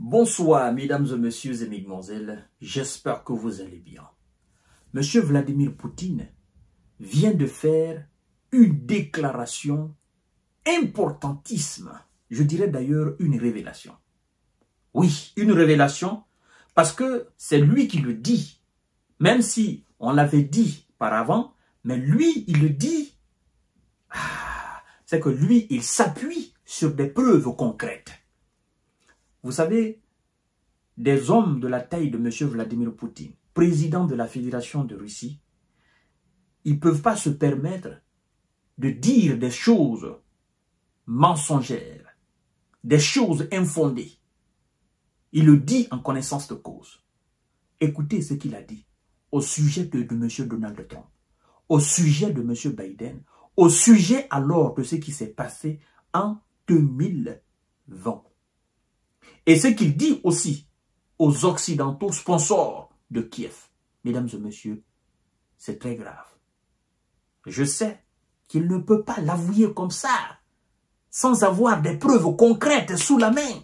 Bonsoir, mesdames et messieurs et mesdemoiselles. J'espère que vous allez bien. Monsieur Vladimir Poutine vient de faire une déclaration importantissime. Je dirais d'ailleurs une révélation. Oui, une révélation parce que c'est lui qui le dit. Même si on l'avait dit par avant, mais lui, il le dit. C'est que lui, il s'appuie sur des preuves concrètes. Vous savez, des hommes de la taille de M. Vladimir Poutine, président de la Fédération de Russie, ils ne peuvent pas se permettre de dire des choses mensongères, des choses infondées. Il le dit en connaissance de cause. Écoutez ce qu'il a dit au sujet de M. Donald Trump, au sujet de M. Biden, au sujet alors de ce qui s'est passé en 2020. Et ce qu'il dit aussi aux Occidentaux sponsors de Kiev. Mesdames et messieurs, c'est très grave. Je sais qu'il ne peut pas l'avouer comme ça, sans avoir des preuves concrètes sous la main.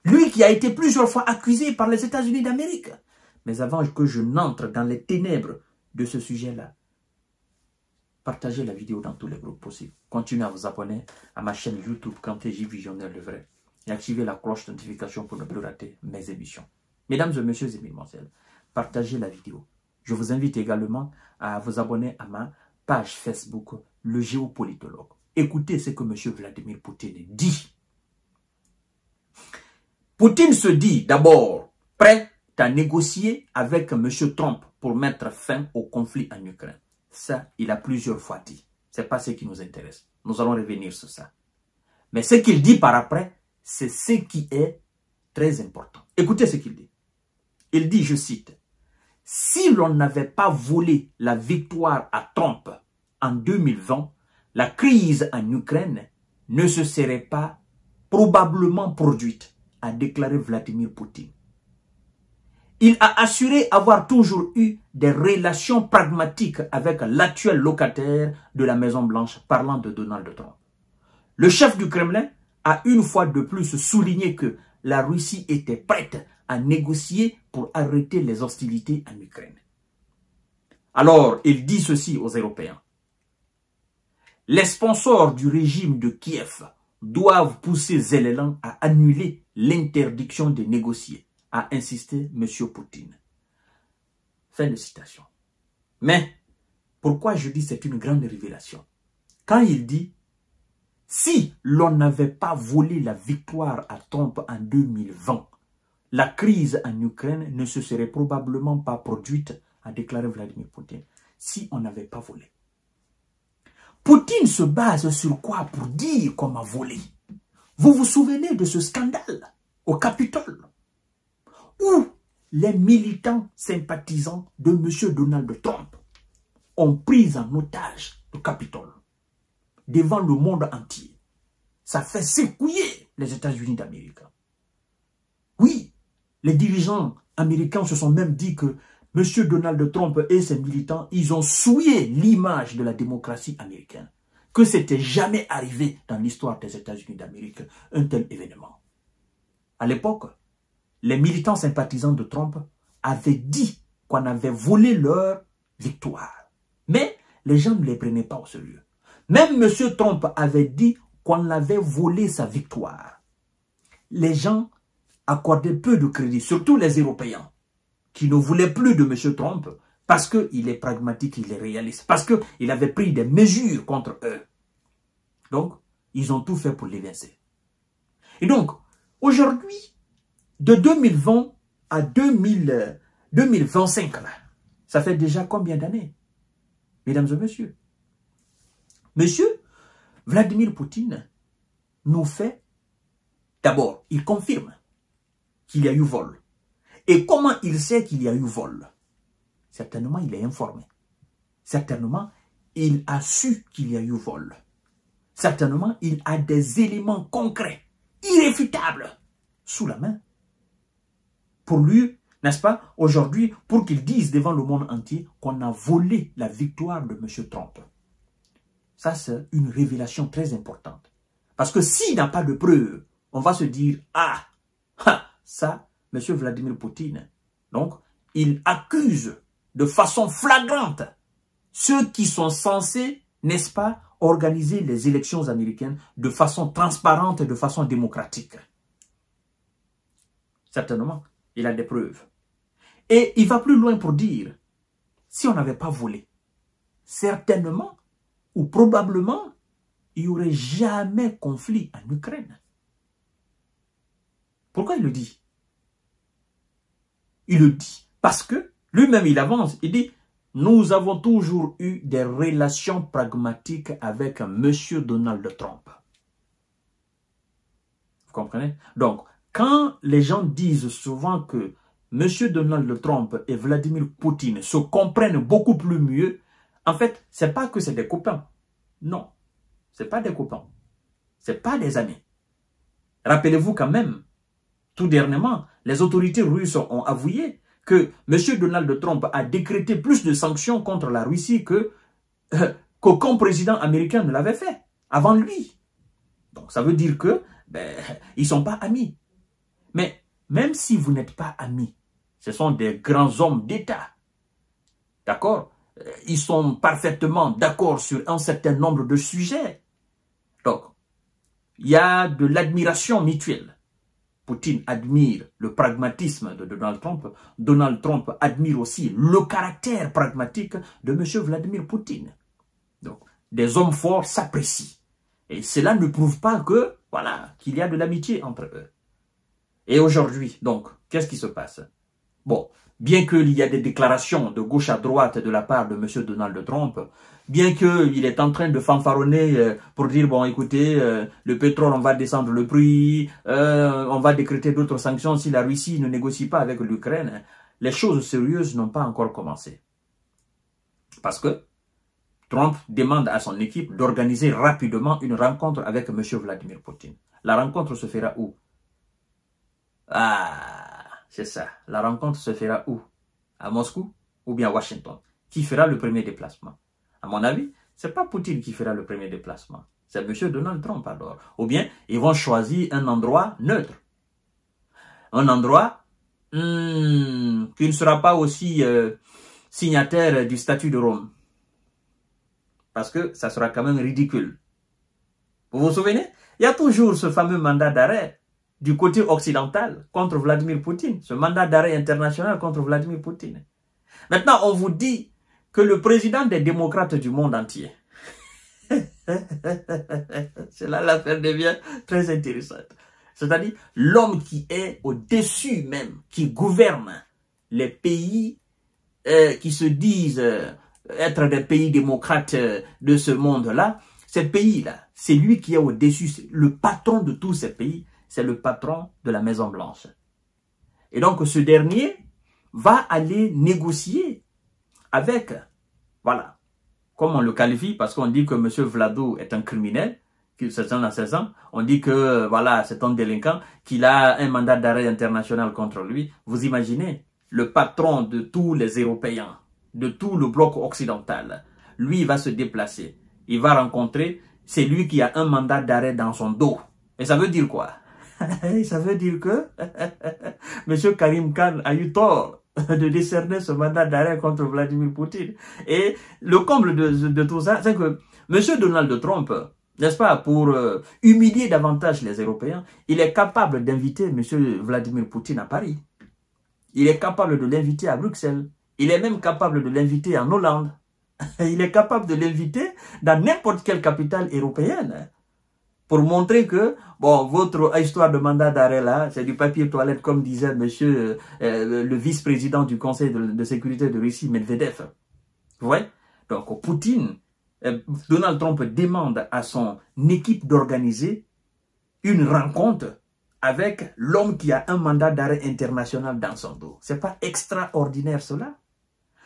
Lui qui a été plusieurs fois accusé par les États-Unis d'Amérique. Mais avant que je n'entre dans les ténèbres de ce sujet-là, partagez la vidéo dans tous les groupes possibles. Continuez à vous abonner à ma chaîne YouTube Kanté J Visionnaire le vrai. Et activez la cloche de notification pour ne plus rater mes émissions. Mesdames et messieurs et mesdemoiselles, partagez la vidéo. Je vous invite également à vous abonner à ma page Facebook, le géopolitologue. Écoutez ce que M. Vladimir Poutine dit. Poutine se dit d'abord prêt à négocier avec M. Trump pour mettre fin au conflit en Ukraine. Ça, il a plusieurs fois dit. Ce n'est pas ce qui nous intéresse. Nous allons revenir sur ça. Mais ce qu'il dit par après, c'est ce qui est très important. Écoutez ce qu'il dit. Il dit, je cite, « Si l'on n'avait pas volé la victoire à Trump en 2020, la crise en Ukraine ne se serait pas probablement produite, a déclaré Vladimir Poutine. Il a assuré avoir toujours eu des relations pragmatiques avec l'actuel locataire de la Maison-Blanche, parlant de Donald Trump. Le chef du Kremlin a une fois de plus souligné que la Russie était prête à négocier pour arrêter les hostilités en Ukraine. Alors, il dit ceci aux Européens. Les sponsors du régime de Kiev doivent pousser Zelensky à annuler l'interdiction de négocier, a insisté M. Poutine. Fin de citation. Mais, pourquoi je dis c'est une grande révélation? Quand il dit si l'on n'avait pas volé la victoire à Trump en 2020, la crise en Ukraine ne se serait probablement pas produite, a déclaré Vladimir Poutine, si on n'avait pas volé. Poutine se base sur quoi pour dire qu'on a volé? Vous vous souvenez de ce scandale au Capitole, où les militants sympathisants de M. Donald Trump ont pris en otage le Capitole devant le monde entier. Ça fait secouer les États-Unis d'Amérique. Oui, les dirigeants américains se sont même dit que M. Donald Trump et ses militants, ils ont souillé l'image de la démocratie américaine. Que c'était jamais arrivé dans l'histoire des États-Unis d'Amérique, un tel événement. À l'époque, les militants sympathisants de Trump avaient dit qu'on avait volé leur victoire. Mais les gens ne les prenaient pas au sérieux. Même M. Trump avait dit qu'on avait volé sa victoire. Les gens accordaient peu de crédit, surtout les Européens, qui ne voulaient plus de M. Trump parce qu'il est pragmatique, il est réaliste, parce qu'il avait pris des mesures contre eux. Donc, ils ont tout fait pour l'évincer. Et donc, aujourd'hui, de 2020 à 2025, ça fait déjà combien d'années, mesdames et messieurs? Monsieur Vladimir Poutine nous fait, d'abord, il confirme qu'il y a eu vol. Et comment il sait qu'il y a eu vol? Certainement, il est informé. Certainement, il a su qu'il y a eu vol. Certainement, il a des éléments concrets, irréfutables, sous la main. Pour lui, n'est-ce pas, aujourd'hui, pour qu'il dise devant le monde entier qu'on a volé la victoire de M. Trump. Ça, c'est une révélation très importante. Parce que s'il n'a pas de preuves, on va se dire, ah, Ça, M. Vladimir Poutine, donc, il accuse de façon flagrante ceux qui sont censés, n'est-ce pas, organiser les élections américaines de façon transparente et de façon démocratique. Certainement, il a des preuves. Et il va plus loin pour dire, si on n'avait pas volé, certainement ou probablement, il n'y aurait jamais conflit en Ukraine. Pourquoi il le dit? Il le dit parce que lui-même il avance, il dit, nous avons toujours eu des relations pragmatiques avec M. Donald Trump. Vous comprenez? Donc, quand les gens disent souvent que M. Donald Trump et Vladimir Poutine se comprennent beaucoup plus mieux, en fait, ce n'est pas que c'est des copains. Non, ce n'est pas des copains. Ce n'est pas des amis. Rappelez-vous quand même, tout dernièrement, les autorités russes ont avoué que M. Donald Trump a décrété plus de sanctions contre la Russie qu'aucun président américain ne l'avait fait avant lui. Donc ça veut dire que ils ne sont pas amis. Mais même si vous n'êtes pas amis, ce sont des grands hommes d'État. D'accord? Ils sont parfaitement d'accord sur un certain nombre de sujets. Donc, il y a de l'admiration mutuelle. Poutine admire le pragmatisme de Donald Trump. Donald Trump admire aussi le caractère pragmatique de M. Vladimir Poutine. Donc, des hommes forts s'apprécient. Et cela ne prouve pas que, voilà, qu'il y a de l'amitié entre eux. Et aujourd'hui, donc, qu'est-ce qui se passe? Bon, bien qu'il y ait des déclarations de gauche à droite de la part de M. Donald Trump, bien qu'il est en train de fanfaronner pour dire, bon, écoutez, le pétrole, on va descendre le prix, on va décréter d'autres sanctions si la Russie ne négocie pas avec l'Ukraine, les choses sérieuses n'ont pas encore commencé. Parce que Trump demande à son équipe d'organiser rapidement une rencontre avec M. Vladimir Poutine. La rencontre se fera où? Ah, c'est ça. La rencontre se fera où? À Moscou ou bien à Washington? Qui fera le premier déplacement? À mon avis, ce n'est pas Poutine qui fera le premier déplacement. C'est M. Donald Trump alors. Ou bien, ils vont choisir un endroit neutre. Un endroit qui ne sera pas aussi signataire du statut de Rome. Parce que ça sera quand même ridicule. Vous vous souvenez? Il y a toujours ce fameux mandat d'arrêt du côté occidental contre Vladimir Poutine. Ce mandat d'arrêt international contre Vladimir Poutine. Maintenant, on vous dit que le président des démocrates du monde entier, c'est là l'affaire devient très intéressante. C'est-à-dire l'homme qui est au-dessus même, qui gouverne les pays qui se disent être des pays démocrates de ce monde-là, ces pays-là, c'est lui qui est au-dessus, le patron de tous ces pays, c'est le patron de la Maison Blanche. Et donc ce dernier va aller négocier avec, voilà, comme on le qualifie, parce qu'on dit que M. Vlado est un criminel, c'est un assassin, on dit que voilà, c'est un délinquant, qu'il a un mandat d'arrêt international contre lui. Vous imaginez, le patron de tous les Européens, de tout le bloc occidental, lui il va se déplacer, il va rencontrer, c'est lui qui a un mandat d'arrêt dans son dos. Et ça veut dire quoi? Ça veut dire que M. Karim Khan a eu tort de décerner ce mandat d'arrêt contre Vladimir Poutine. Et le comble de tout ça, c'est que M. Donald Trump, n'est-ce pas, pour humilier davantage les Européens, il est capable d'inviter M. Vladimir Poutine à Paris. Il est capable de l'inviter à Bruxelles. Il est même capable de l'inviter en Hollande. Il est capable de l'inviter dans n'importe quelle capitale européenne. Pour montrer que, bon, votre histoire de mandat d'arrêt là, c'est du papier toilette, comme disait monsieur le vice-président du Conseil de sécurité de Russie, Medvedev. Vous voyez? Donc, Poutine, Donald Trump demande à son équipe d'organiser une rencontre avec l'homme qui a un mandat d'arrêt international dans son dos. C'est pas extraordinaire cela?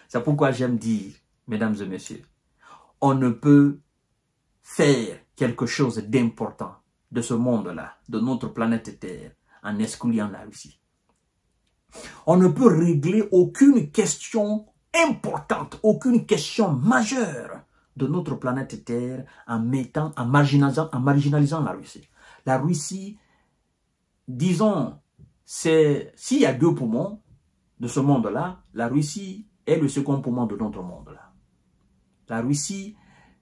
C'est pourquoi j'aime dire, mesdames et messieurs, on ne peut faire quelque chose d'important de ce monde-là, de notre planète Terre, en excluant la Russie. On ne peut régler aucune question importante, aucune question majeure de notre planète Terre en marginalisant la Russie. La Russie, disons, s'il y a deux poumons de ce monde-là, la Russie est le second poumon de notre monde-là. La Russie,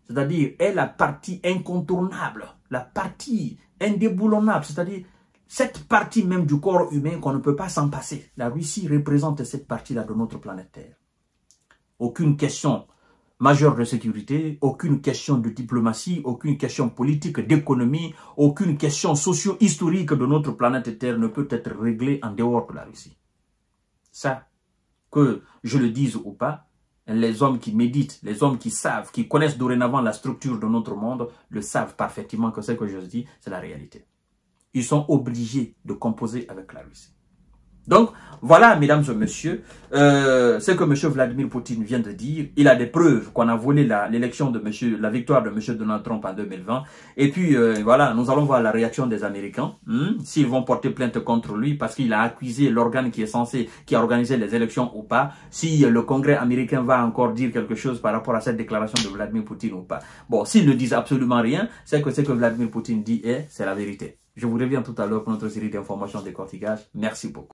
c'est-à-dire, est la partie incontournable, la partie indéboulonnable, c'est-à-dire cette partie même du corps humain qu'on ne peut pas s'en passer. La Russie représente cette partie-là de notre planète Terre. Aucune question majeure de sécurité, aucune question de diplomatie, aucune question politique, d'économie, aucune question socio-historique de notre planète Terre ne peut être réglée en dehors de la Russie. Ça, que je le dise ou pas, les hommes qui méditent, les hommes qui savent, qui connaissent dorénavant la structure de notre monde, le savent parfaitement que ce que je dis, c'est la réalité. Ils sont obligés de composer avec la Russie. Donc, voilà, mesdames et messieurs, ce que M. Vladimir Poutine vient de dire. Il a des preuves qu'on a volé l'élection de la victoire de M. Donald Trump en 2020. Et puis, voilà, nous allons voir la réaction des Américains. S'ils vont porter plainte contre lui parce qu'il a accusé l'organe qui a organisé les élections ou pas. Si le Congrès américain va encore dire quelque chose par rapport à cette déclaration de Vladimir Poutine ou pas. Bon, s'ils ne disent absolument rien, c'est que ce que Vladimir Poutine dit c'est la vérité. Je vous reviens tout à l'heure pour notre série d'informations décortiquage. Merci beaucoup.